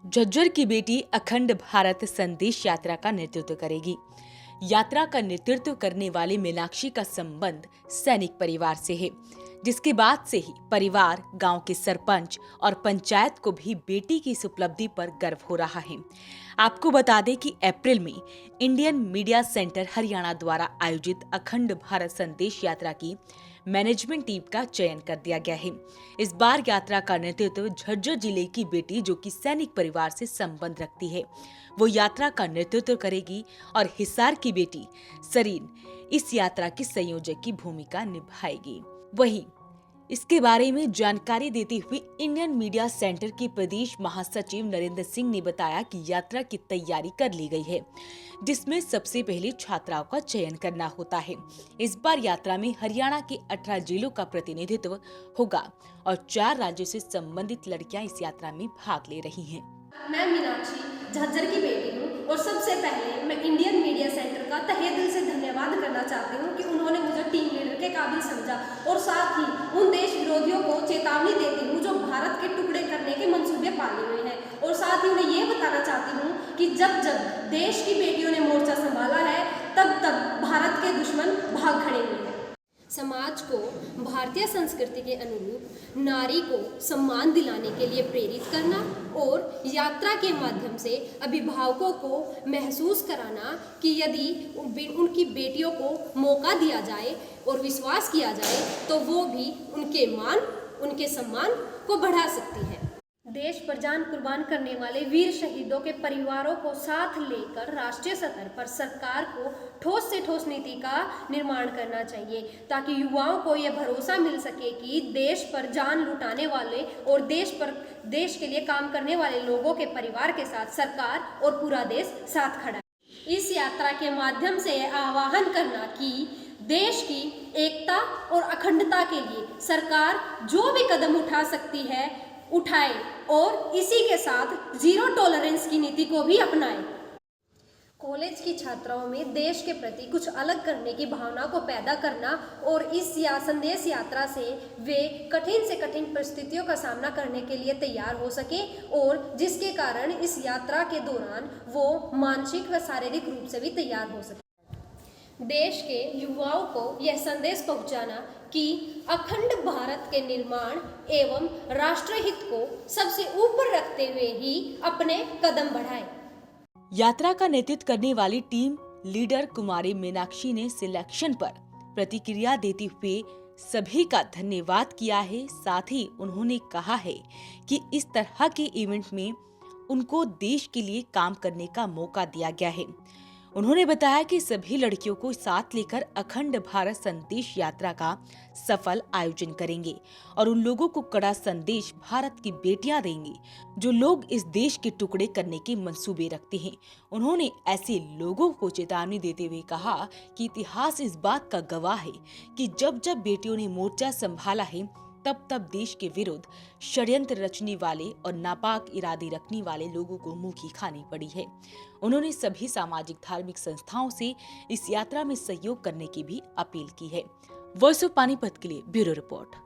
झज्जर की बेटी अखंड भारत संदेश यात्रा का नेतृत्व करेगी। यात्रा का नेतृत्व करने वाले मीनाक्षी का संबंध सैनिक परिवार से है, जिसके बाद से ही परिवार, गांव के सरपंच और पंचायत को भी बेटी की इस उपलब्धि पर गर्व हो रहा है। आपको बता दें कि अप्रैल में इंडियन मीडिया सेंटर हरियाणा द्वारा आयोजित अखंड भारत संदेश यात्रा की मैनेजमेंट टीम का चयन कर दिया गया है। इस बार यात्रा का नेतृत्व झज्जर जिले की बेटी, जो कि सैनिक परिवार से संबंध रखती है, वो यात्रा का नेतृत्व करेगी और हिसार की बेटी सरीन इस यात्रा की संयोजक की भूमिका निभाएगी। वहीं इसके बारे में जानकारी देते हुए इंडियन मीडिया सेंटर के प्रदेश महासचिव नरेंद्र सिंह ने बताया कि यात्रा की तैयारी कर ली गई है, जिसमें सबसे पहले छात्राओं का चयन करना होता है। इस बार यात्रा में हरियाणा के 18 जिलों का प्रतिनिधित्व होगा और 4 राज्यों से संबंधित लड़कियां इस यात्रा में भाग ले रही हैं। मैं मीनाक्षी झज्जर की बेटी हूँ और सबसे पहले मैं इंडियन मीडिया सेंटर का तहे दिल से धन्यवाद करना चाहती हूँ कि उन्होंने मुझे टीम लीडर के काबिल समझा और साथ ही उन देश विरोधियों को चेतावनी देती हूँ जो भारत के टुकड़े करने के मंसूबे पाले हुए हैं। और साथ ही उन्हें ये बताना चाहती हूँ कि जब जब देश की बेटियों ने मोर्चा संभाला है, तब तब भारत के दुश्मन भाग खड़े हुए हैं। समाज को भारतीय संस्कृति के अनुरूप नारी को सम्मान दिलाने के लिए प्रेरित करना और यात्रा के माध्यम से अभिभावकों को महसूस कराना कि यदि उनकी बेटियों को मौका दिया जाए और विश्वास किया जाए तो वो भी उनके सम्मान को बढ़ा सकती है। देश पर जान कुर्बान करने वाले वीर शहीदों के परिवारों को साथ लेकर राष्ट्रीय स्तर पर सरकार को ठोस से ठोस नीति का निर्माण करना चाहिए, ताकि युवाओं को यह भरोसा मिल सके कि देश पर जान लुटाने वाले और देश के लिए काम करने वाले लोगों के परिवार के साथ सरकार और पूरा देश साथ खड़ा है। इस यात्रा के माध्यम से आह्वान करना कि देश की एकता और अखंडता के लिए सरकार जो भी कदम उठा सकती है उठाए और इसी के साथ जीरो टॉलरेंस की नीति को भी अपनाए। कॉलेज की छात्राओं में देश के प्रति कुछ अलग करने की भावना को पैदा करना और इस संदेश यात्रा से वे कठिन से कठिन परिस्थितियों का सामना करने के लिए तैयार हो सके और जिसके कारण इस यात्रा के दौरान वो मानसिक व शारीरिक रूप से भी तैयार हो सके। देश के युवाओं को यह संदेश पहुंचाना कि अखंड भारत के निर्माण एवं राष्ट्रहित को सबसे ऊपर रखते हुए ही अपने कदम बढ़ाएं। यात्रा का नेतृत्व करने वाली टीम लीडर कुमारी मीनाक्षी ने सिलेक्शन पर प्रतिक्रिया देते हुए सभी का धन्यवाद किया है। साथ ही उन्होंने कहा है कि इस तरह के इवेंट में उनको देश के लिए काम करने का मौका दिया गया है। उन्होंने बताया कि सभी लड़कियों को साथ लेकर अखंड भारत संदेश यात्रा का सफल आयोजन करेंगे और उन लोगों को कड़ा संदेश भारत की बेटियां देंगी जो लोग इस देश के टुकड़े करने के मंसूबे रखते हैं। उन्होंने ऐसे लोगों को चेतावनी देते हुए कहा कि इतिहास इस बात का गवाह है कि जब जब बेटियों ने मोर्चा संभाला है, तब तब देश के विरुद्ध षड्यंत्र रचने वाले और नापाक इरादे रखने वाले लोगों को मुंह की खानी पड़ी है। उन्होंने सभी सामाजिक धार्मिक संस्थाओं से इस यात्रा में सहयोग करने की भी अपील की है। वॉइस ऑफ पानीपत के लिए ब्यूरो रिपोर्ट।